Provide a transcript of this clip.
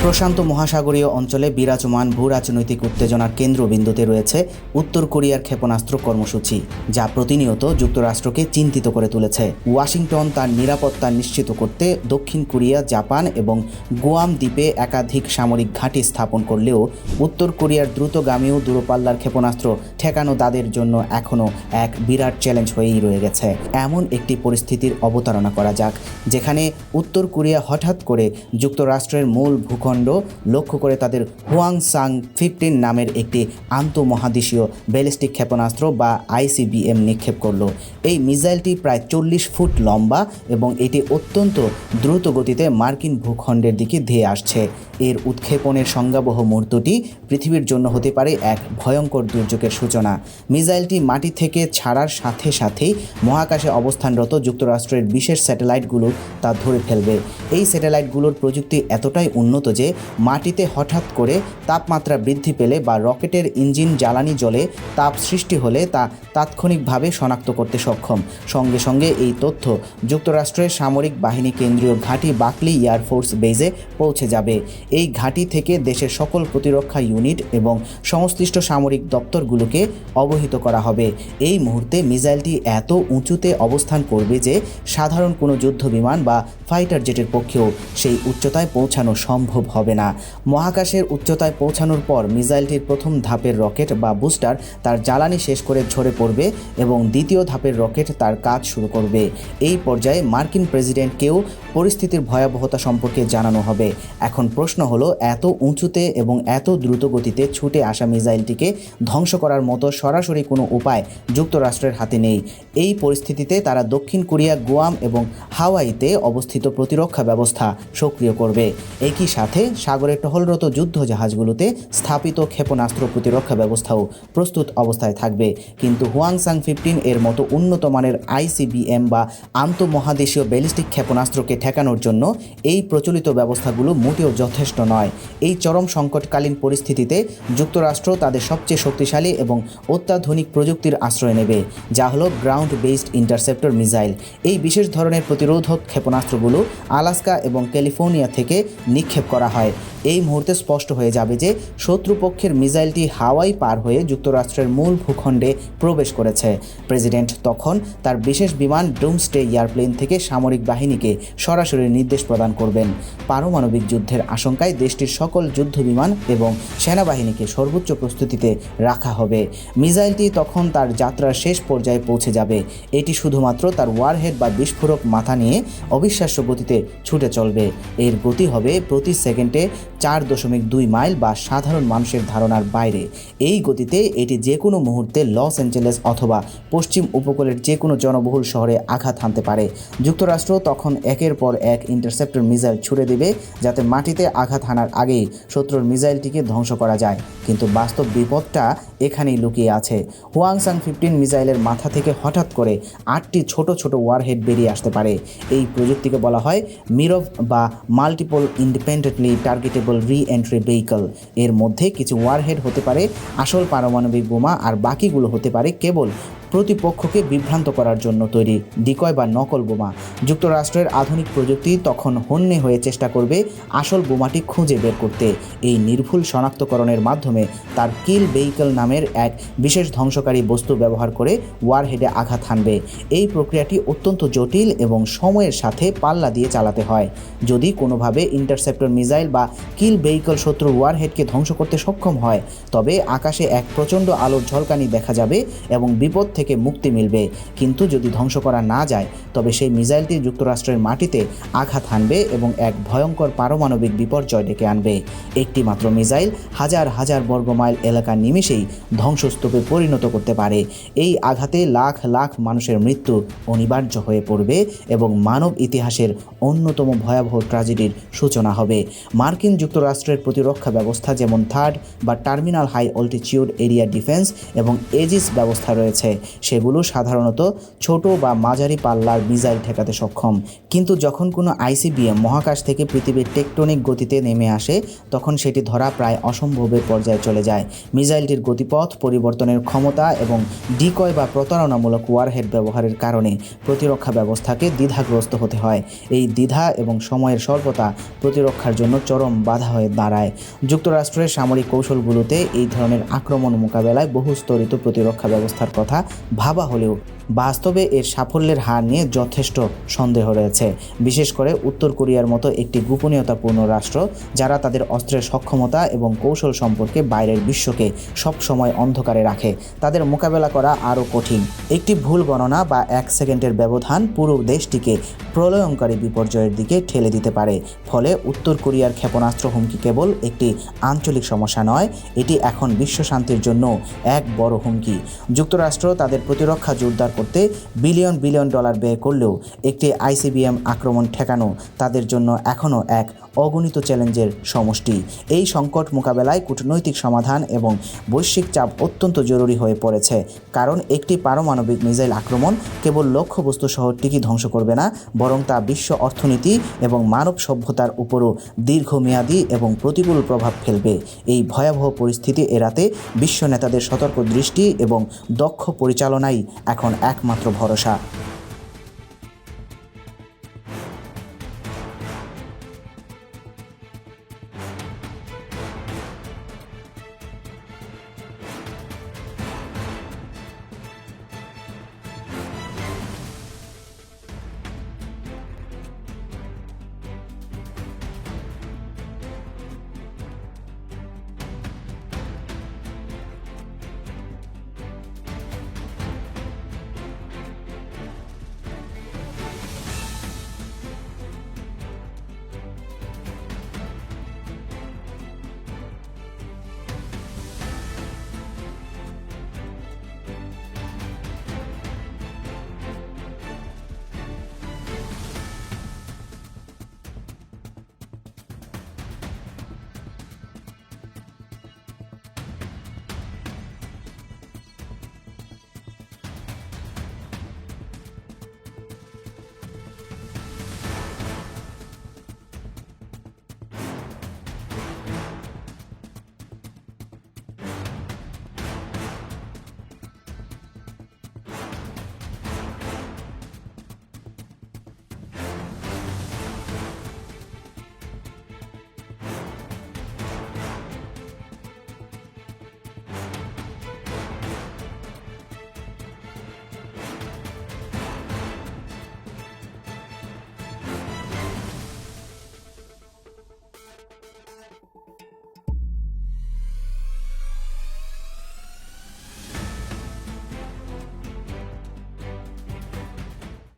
প্রশান্ত মহাসাগরীয় অঞ্চলে বিরাজমান ভূরাজনৈতিক উত্তেজনার কেন্দ্রবিন্দুতে রয়েছে উত্তর কোরিয়ার ক্ষেপণাস্ত্র কর্মসূচি, যা প্রতিনিয়ত যুক্তরাষ্ট্রকে চিন্তিত করে তুলেছে। ওয়াশিংটন তার নিরাপত্তা নিশ্চিত করতে দক্ষিণ কোরিয়া, জাপান এবং গুয়াম দ্বীপে একাধিক সামরিক ঘাঁটি স্থাপন করলেও উত্তর কোরিয়ার দ্রুতগামী ও দূরপাল্লার ক্ষেপণাস্ত্র ঠেকানো তাদের জন্য এখনও এক বিরাট চ্যালেঞ্জ হয়েই রয়ে গেছে। এমন একটি পরিস্থিতির অবতারণা করা যাক, যেখানে উত্তর কোরিয়া হঠাৎ করে যুক্তরাষ্ট্রের মূল ভূখণ্ড লক্ষ্য করে তাদের হোয়াংসাং-15 নামের একটি আন্তঃমহাদেশীয় ব্যালিস্টিক ক্ষেপণাস্ত্র বা ICBM নিক্ষেপ করল। এই মিসাইলটি প্রায় 40 ফুট লম্বা এবং এটি অত্যন্ত দ্রুত গতিতে মার্কিন ভূখণ্ডের দিকে ধেয়ে আসছে। এর উৎক্ষেপণের সংজ্ঞাবহ মুহূর্তটি পৃথিবীর জন্য হতে পারে এক ভয়ঙ্কর দুর্যোগের সূচনা। মিসাইলটি মাটি থেকে ছাড়ার সাথে সাথেই মহাকাশে অবস্থানরত যুক্তরাষ্ট্রের বিশেষ স্যাটেলাইটগুলো তা ধরে ফেলবে। এই স্যাটেলাইটগুলোর প্রযুক্তি এতটাই উন্নত যে মাটিতে হঠাৎ করে তাপমাত্রা বৃদ্ধি পেলে বা রকেটের ইঞ্জিন জ্বালানি জ্বলে তাপ সৃষ্টি হলে তা তাৎক্ষণিকভাবে শনাক্ত করতে সক্ষম। সঙ্গে সঙ্গে এই তথ্য যুক্তরাষ্ট্রের সামরিক বাহিনী কেন্দ্রীয় ঘাঁটি বাকলি এয়ারফোর্স বেজে পৌঁছে যাবে। এই ঘাঁটি থেকে দেশের সকল প্রতিরক্ষা ইউনিট এবং সংশ্লিষ্ট সামরিক দপ্তরগুলোকে অবহিত করা হবে। এই মুহূর্তে মিসাইলটি এত উঁচুতে অবস্থান করবে যে সাধারণ কোনো যুদ্ধ বিমান বা ফাইটার জেটের পক্ষেও সেই উচ্চতায় পৌঁছানো সম্ভব হবে না। মহাকাশের উচ্চতায় পৌঁছানোর পর মিসাইলটির প্রথম ধাপের রকেট বা বুস্টার তার জ্বালানি শেষ করে ঝরে পড়বে এবং দ্বিতীয় ধাপের রকেট তার কাজ শুরু করবে। এই পর্যায়ে মার্কিন প্রেসিডেন্টকেও পরিস্থিতির ভয়াবহতা সম্পর্কে জানানো হবে। এখন প্রশ্ন হলো, এত উঁচুতে এবং এত দ্রুত গতিতে ছুটে আসা মিসাইলটিকে ধ্বংস করার মতো সরাসরি কোনো উপায় যুক্তরাষ্ট্রের হাতে নেই। এই পরিস্থিতিতে তারা দক্ষিণ কোরিয়া, গুয়াম এবং হাওয়াইতে অবস্থিত প্রতিরক্ষা ব্যবস্থা সক্রিয় করবে। একই সাথে সাগরে টহলরত যুদ্ধ জাহাজগুলোতে স্থাপিত ক্ষেপণাস্ত্র প্রতিরক্ষা ব্যবস্থাও প্রস্তুত অবস্থায় থাকবে। কিন্তু হোয়াংসাং-15 এর মতো উন্নত মানের ICBM বা আন্তঃমহাদেশীয় ব্যালিস্টিক ক্ষেপণাস্ত্রকে ঠেকানোর জন্য এই প্রচলিত ব্যবস্থাগুলো মোটেও যথেষ্ট নয়। এই চরম সংকটকালীন পরিস্থিতিতে যুক্তরাষ্ট্র তাদের সবচেয়ে শক্তিশালী এবং অত্যাধুনিক প্রযুক্তির আশ্রয় নেবে, যা হলো গ্রাউন্ড বেসড ইন্টারসেপ্টর মিসাইল। এই বিশেষ ধরনের প্রতিরোধক ক্ষেপণাস্ত্রগুলো আলাস্কা এবং ক্যালিফোর্নিয়া থেকে নিক্ষেপ করা হয়। এই মুহূর্তে স্পষ্ট হয়ে যাবে যে শত্রুপক্ষের মিসাইলটি হাওয়াই পার হয়ে যুক্তরাষ্ট্রের মূল ভূখণ্ডে প্রবেশ করেছে। প্রেসিডেন্ট তখন তার বিশেষ বিমান ডুমসডে এয়ারপ্লেন থেকে সামরিক বাহিনীকে সরাসরি নির্দেশ প্রদান করবেন। পারমাণবিক যুদ্ধের আশঙ্কায় দেশটির সকল যুদ্ধ বিমান এবং সেনাবাহিনীকে সর্বোচ্চ প্রস্তুতিতে রাখা হবে। মিসাইলটি তখন তার যাত্রার শেষ পর্যায়ে পৌঁছে যাবে। এটি শুধুমাত্র তার ওয়ারহেড বা বিস্ফোরক মাথা নিয়ে অবিশ্বাস্য গতিতে ছুটে চলবে। এর গতি হবে প্রতি সেকেন্ডে 4.2 মাইল বা সাধারণ মানুষের ধারণার বাইরে। এই গতিতে এটি যে কোনো মুহূর্তে লস অ্যাঞ্জেলেস অথবা পশ্চিম উপকূলের যে কোনো জনবহুল শহরে আঘাত হানতে পারে। যুক্তরাষ্ট্র তখন একের পর এক ইন্টারসেপ্টর মিসাইল ছুড়ে দেবে, যাতে মাটিতে আঘাত হানার আগেই শত্রুর মিসাইলটিকে ধ্বংস করা যায়। কিন্তু বাস্তব বিপদটা এখানেই লুকিয়ে আছে। হোয়াংসাং-15 মিসাইলের মাথা থেকে হঠাৎ করে 8টি ছোট ছোট ওয়ারহেড বেরিয়ে আসতে পারে। এই প্রযুক্তিকে বলা হয় মিরভ বা মাল্টিপল ইন্ডিপেন্ডেন্টলি টার্গেটেবল রি-এন্ট্রি ভেহিকল। এর মধ্যে কিছু ওয়ারহেড হতে পারে আসল পারমাণবিক বোমা, আর বাকিগুলো হতে পারে কেবল প্রতিপক্ষকে বিভ্রান্ত করার জন্য তৈরি ডিকয় বা নকল বোমা। যুক্তরাষ্ট্রের আধুনিক প্রযুক্তি তখন হন্যে হয়ে চেষ্টা করবে আসল বোমাটি খুঁজে বের করতে। এই নির্ভুল শনাক্তকরণের মাধ্যমে তার কিল ভেহিকল নামের এক বিশেষ ধ্বংসকারী বস্তু ব্যবহার করে ওয়ারহেডে আঘাত হানবে। এই প্রক্রিয়াটি অত্যন্ত জটিল এবং সময়ের সাথে পাল্লা দিয়ে চালাতে হয়। যদি কোনোভাবে ইন্টারসেপ্টর মিসাইল বা কিল ভেহিকল শত্রুর ওয়ারহেডকে ধ্বংস করতে সক্ষম হয়, তবে আকাশে এক প্রচণ্ড আলোর ঝলকানি দেখা যাবে এবং বিপদ থেকে মুক্তি মিলবে। কিন্তু যদি ধ্বংস করা না যায়, তবে সেই মিসাইলটি যুক্তরাষ্ট্রের মাটিতে আঘাত হানবে এবং এক ভয়ঙ্কর পারমাণবিক বিপর্যয় ডেকে আনবে। একটি মাত্র মিসাইল হাজার হাজার বর্গমাইল এলাকা নিমেষেই ধ্বংসস্তূপে পরিণত করতে পারে। এই আঘাতে লাখ লাখ মানুষের মৃত্যু অনিবার্য হয়ে পড়বে এবং মানব ইতিহাসের অন্যতম ভয়াবহ ট্র্যাজেডির সূচনা হবে। মার্কিন যুক্তরাষ্ট্রের প্রতিরক্ষা ব্যবস্থা যেমন থার্ড বা terminal high altitude area defence এবং এজিস ব্যবস্থা রয়েছে, সেগুলো সাধারণত ছোট বা মাঝারি পাল্লার মিসাইল ঠেকাতে সক্ষম। কিন্তু যখন কোনো আইসিবিএম মহাকাশ থেকে পৃথিবীর টেকটনিক গতিতে নেমে আসে তখন সেটি ধরা প্রায় অসম্ভবের পর্যায়ে চলে যায়। মিসাইলটির গতিপথ পরিবর্তনের ক্ষমতা এবং ডিকয় বা প্রতারণামূলক ওয়ারহেড ব্যবহারের কারণে প্রতিরক্ষা ব্যবস্থাকে দ্বিধাগ্রস্ত হতে হয়। এই দ্বিধা এবং সময়ের স্বল্পতা প্রতিরক্ষার জন্য চরম বাধা হয়ে দাঁড়ায়। যুক্তরাষ্ট্রের সামরিক কৌশলগুলোতে এই ধরনের আক্রমণ মোকাবেলায় বহুস্তরিত প্রতিরক্ষা ব্যবস্থার কথা ভাবা হলেও বাস্তবে এর সাফল্যের হার নিয়ে যথেষ্ট সন্দেহ রয়েছে। বিশেষ করে উত্তর কোরিয়ার মতো একটি গোপনীয়তাপূর্ণ রাষ্ট্র, যারা তাদের অস্ত্রের সক্ষমতা এবং কৌশল সম্পর্কে বাইরের বিশ্বকে সবসময় অন্ধকারে রাখে, তাদের মোকাবেলা করা আরও কঠিন। একটি ভুল গণনা বা 1 সেকেন্ডের ব্যবধান পুরো দেশটিকে প্রলয়ঙ্কারী বিপর্যয়ের দিকে ঠেলে দিতে পারে। ফলে উত্তর কোরিয়ার ক্ষেপণাস্ত্র হুমকি কেবল একটি আঞ্চলিক সমস্যা নয়, এটি এখন বিশ্ব শান্তির জন্য এক বড় হুমকি। যুক্তরাষ্ট্র তাদের প্রতিরক্ষা জোরদার করতে বিলিয়ন বিলিয়ন ডলার ব্যয় করলেও একটি আইসিবিএম আক্রমণ ঠেকানো তাদের জন্য এখনও এক অগণিত চ্যালেঞ্জের সমষ্টি। এই সংকট মোকাবেলায় কূটনৈতিক সমাধান এবং বৈশ্বিক চাপ অত্যন্ত জরুরি হয়ে পড়েছে, কারণ একটি পারমাণবিক মিসাইল আক্রমণ কেবল লক্ষ্যবস্তু শহরটিকে ধ্বংস করবে না, বরং তা বিশ্ব অর্থনীতি এবং মানব সভ্যতার উপরও দীর্ঘমেয়াদী এবং প্রতিকূল প্রভাব ফেলবে। এই ভয়াবহ পরিস্থিতি এড়াতে বিশ্ব নেতাদের সতর্ক দৃষ্টি এবং দক্ষ পরিচালনাই এখন একমাত্র ভরসা।